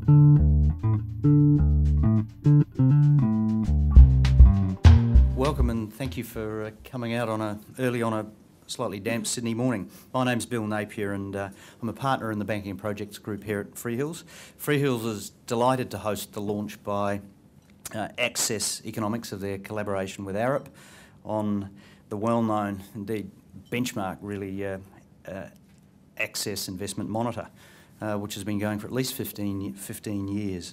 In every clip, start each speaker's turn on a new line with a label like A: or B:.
A: Welcome and thank you for coming out early on a slightly damp Sydney morning. My name's Bill Napier and I'm a partner in the Banking and Projects Group here at Freehills. Freehills is delighted to host the launch by Access Economics of their collaboration with Arup on the well-known, indeed benchmark really, Access Investment Monitor, which has been going for at least 15 years.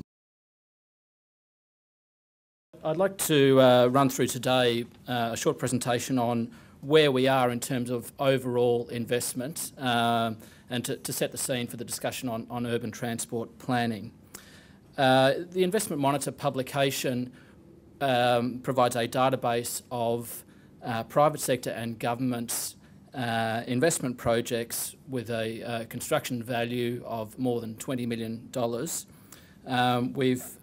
B: I'd like to run through today a short presentation on where we are in terms of overall investment and to set the scene for the discussion on urban transport planning. The Investment Monitor publication provides a database of private sector and government's investment projects with a construction value of more than $20 million.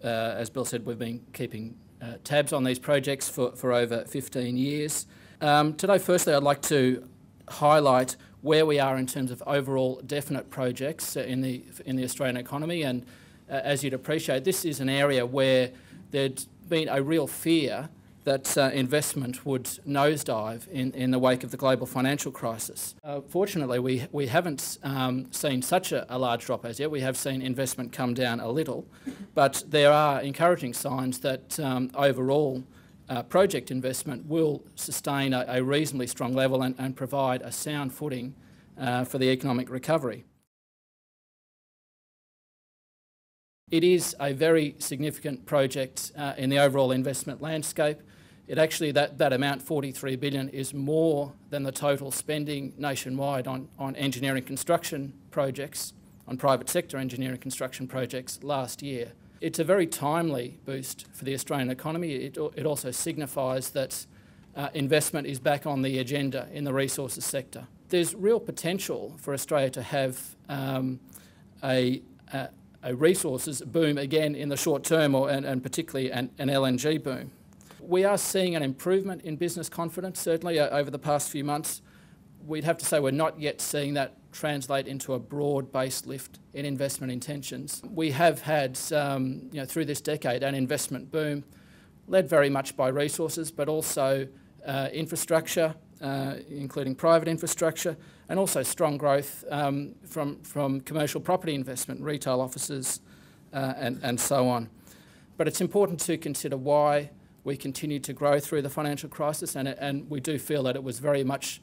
B: As Bill said, we've been keeping tabs on these projects for over 15 years. Today, firstly, I'd like to highlight where we are in terms of overall definite projects in the Australian economy, and as you'd appreciate, this is an area where there'd been a real fear that investment would nosedive in the wake of the global financial crisis. Fortunately, we haven't seen such a large drop as yet. We have seen investment come down a little, but there are encouraging signs that overall project investment will sustain a reasonably strong level and provide a sound footing for the economic recovery. It is a very significant project in the overall investment landscape. It actually, that amount, $43 billion, is more than the total spending nationwide on engineering construction projects, on private sector engineering construction projects last year. It's a very timely boost for the Australian economy. It also signifies that investment is back on the agenda in the resources sector. There's real potential for Australia to have a resources boom again in the short term, and particularly an LNG boom. We are seeing an improvement in business confidence, certainly over the past few months. We'd have to say we're not yet seeing that translate into a broad-based lift in investment intentions. We have had, through this decade, an investment boom led very much by resources, but also infrastructure, including private infrastructure, and also strong growth from commercial property investment, retail offices, and so on. But it's important to consider why we continued to grow through the financial crisis, and we do feel that it was very much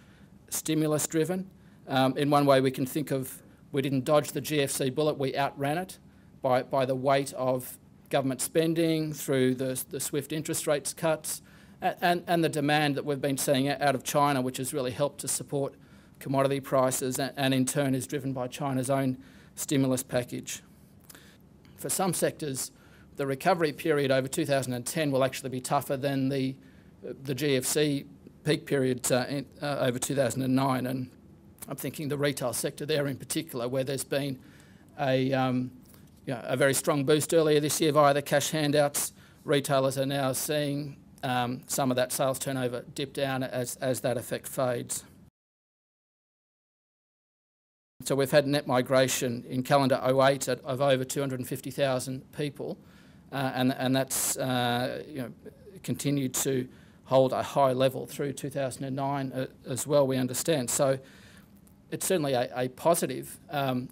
B: stimulus-driven. In one way, we can think of, we didn't dodge the GFC bullet, we outran it by the weight of government spending through the swift interest rates cuts and the demand that we've been seeing out of China, which has really helped to support commodity prices and in turn is driven by China's own stimulus package. For some sectors, the recovery period over 2010 will actually be tougher than the GFC peak period over 2009, and I'm thinking the retail sector there in particular, where there's been a very strong boost earlier this year via the cash handouts. Retailers are now seeing some of that sales turnover dip down as that effect fades. So we've had net migration in calendar 08 of over 250,000 people, and that's continued to hold a high level through 2009 as well, we understand. So it's certainly a positive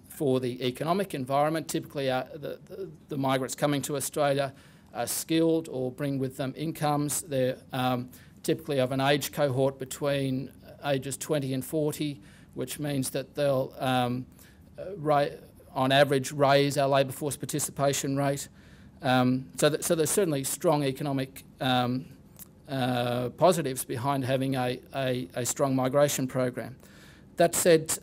B: for the economic environment. Typically the migrants coming to Australia are skilled or bring with them incomes. They're typically of an age cohort between ages 20 and 40, which means that they'll on average raise our labour force participation rate. So there's certainly strong economic positives behind having a strong migration program. That said,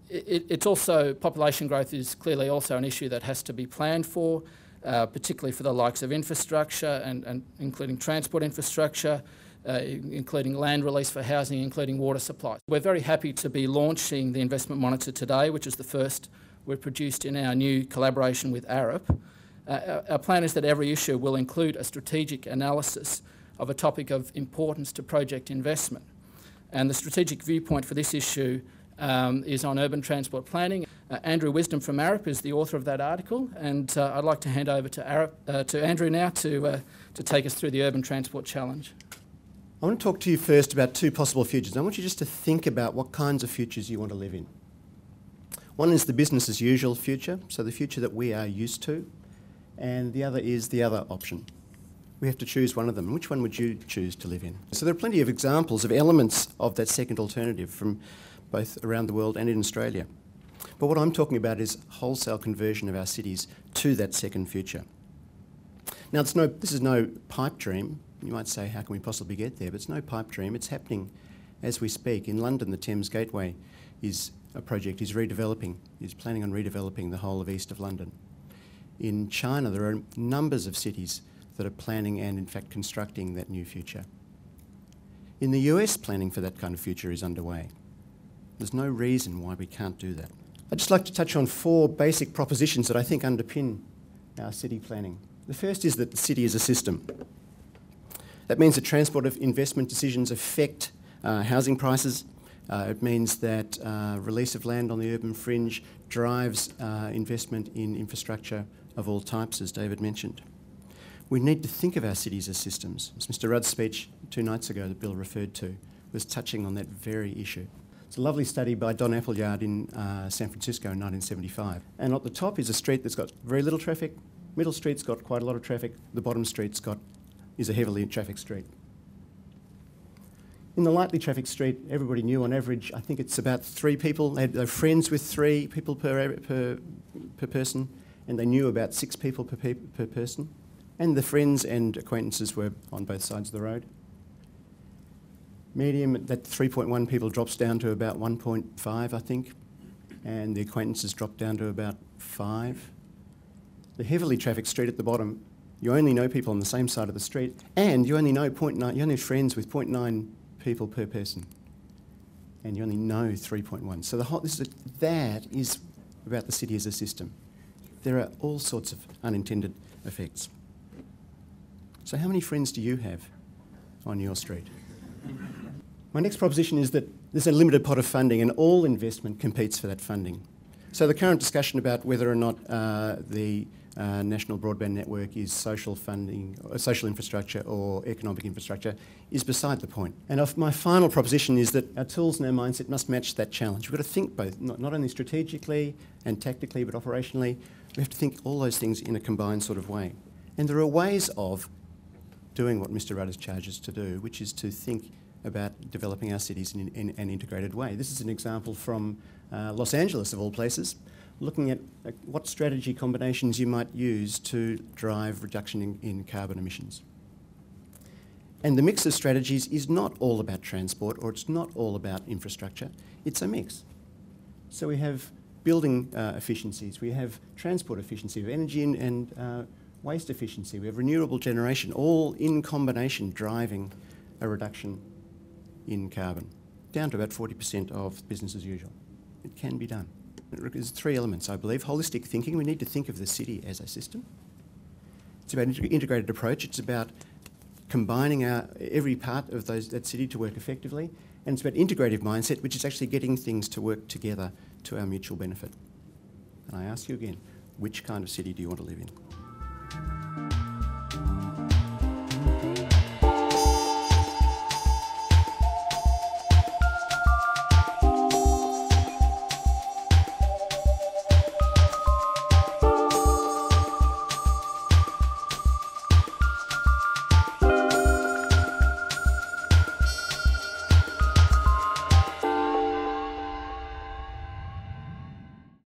B: it's also, population growth is clearly also an issue that has to be planned for, particularly for the likes of infrastructure and including transport infrastructure, including land release for housing, including water supply. We're very happy to be launching the Investment Monitor today, which is the first we've produced in our new collaboration with Arup. Our plan is that every issue will include a strategic analysis of a topic of importance to project investment. And the strategic viewpoint for this issue is on urban transport planning, Andrew Wisdom from Arup is the author of that article, and I'd like to hand over to Andrew now to take us through the urban transport challenge.
C: I want to talk to you first about two possible futures. I want you just to think about what kinds of futures you want to live in. One is the business as usual future, so the future that we are used to, and the other is the other option. We have to choose one of them. Which one would you choose to live in? So there are plenty of examples of elements of that second alternative from both around the world and in Australia. But what I'm talking about is wholesale conversion of our cities to that second future. Now, this is no pipe dream. You might say, how can we possibly get there? But it's no pipe dream. It's happening as we speak. In London, the Thames Gateway is a project is planning on redeveloping the whole of east of London. In China, there are numbers of cities that are planning and, in fact, constructing that new future. In the US, planning for that kind of future is underway. There's no reason why we can't do that. I'd just like to touch on four basic propositions that I think underpin our city planning. The first is that the city is a system. That means that transport of investment decisions affect housing prices. It means that release of land on the urban fringe drives investment in infrastructure of all types, as David mentioned. We need to think of our cities as systems. As Mr. Rudd's speech 2 nights ago that Bill referred to was touching on that very issue. It's a lovely study by Don Appleyard in San Francisco in 1975. And at the top is a street that's got very little traffic, middle street's got quite a lot of traffic, the bottom is a heavily trafficked street. In the lightly trafficked street, everybody knew on average, I think it's about 3 people. They're friends with 3 people per person, and they knew about 6 people per person. And the friends and acquaintances were on both sides of the road. Medium, that 3.1 people drops down to about 1.5, I think, and the acquaintances drop down to about 5. The heavily trafficked street at the bottom, you only know people on the same side of the street, and you only know 0.9, you only have friends with 0.9 people per person, and you only know 3.1. So that is about the city as a system. There are all sorts of unintended effects. So how many friends do you have on your street? My next proposition is that there's a limited pot of funding and all investment competes for that funding. So the current discussion about whether or not the national broadband network is social funding, social infrastructure or economic infrastructure is beside the point. And my final proposition is that our tools and our mindset must match that challenge. We've got to think both, not only strategically and tactically, but operationally. We have to think all those things in a combined sort of way. And there are ways of doing what Mr. Rudd has charged us to do, which is to think about developing our cities in an integrated way. This is an example from Los Angeles, of all places, looking at what strategy combinations you might use to drive reduction in carbon emissions. And the mix of strategies is not all about transport, or it's not all about infrastructure, it's a mix. So we have building efficiencies, we have transport efficiency, we have energy and waste efficiency, we have renewable generation, all in combination driving a reduction in carbon, down to about 40% of business as usual. It can be done. There's 3 elements, I believe. Holistic thinking, we need to think of the city as a system. It's about an integrated approach. It's about combining every part of that city to work effectively. And it's about integrative mindset, which is actually getting things to work together to our mutual benefit. And I ask you again, which kind of city do you want to live in?